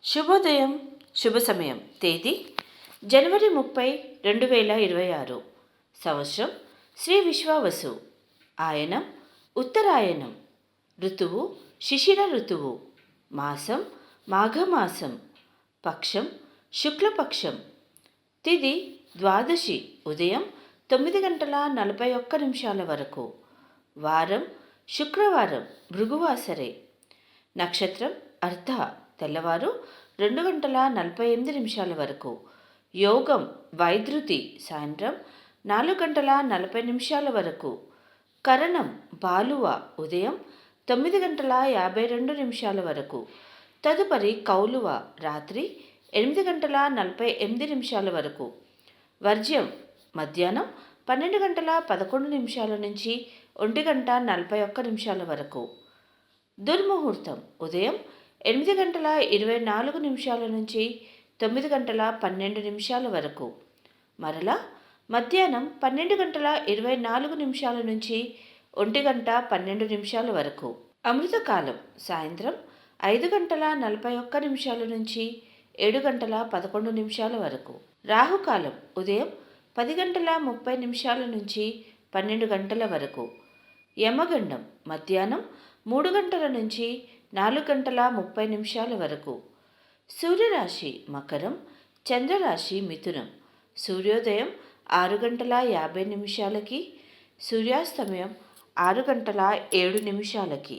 శుభోదయం, శుభ సమయం. తేదీ జనవరి 30, 2026. సంవత్సరం శ్రీ విశ్వావసు. ఆయనం ఉత్తరాయణం. ఋతువు శిశిర ఋతువు. మాసం మాఘమాసం. పక్షం శుక్లపక్షం. తిథి ద్వాదశి ఉదయం 9:41 వరకు. వారం శుక్రవారం భృగువాసరే. నక్షత్రం అర్ధ తెల్లవారు 2:48 వరకు. యోగం వైద్యుతి సాయంత్రం 4:40 వరకు. కరణం బాలువ ఉదయం 9:52 వరకు. తదుపరి కౌలువ రాత్రి 8:48 వరకు. వర్జ్యం మధ్యాహ్నం 12:11 నుంచి 1:41 వరకు. దుర్ముహూర్తం ఉదయం 8:24 నుంచి 9:12 వరకు. మరలా మధ్యాహ్నం 12:24 నుంచి 1:12 వరకు. అమృతకాలం సాయంత్రం 5:41 నుంచి 7:11 వరకు. రాహుకాలం ఉదయం 10:30 నుంచి 12 గంటల వరకు. యమగండం మధ్యాహ్నం 3 గంటల నుంచి 4:30 వరకు. సూర్యరాశి మకరం, చంద్రరాశి మిథునం. సూర్యోదయం 6:50 సూర్యాస్తమయం 6:07.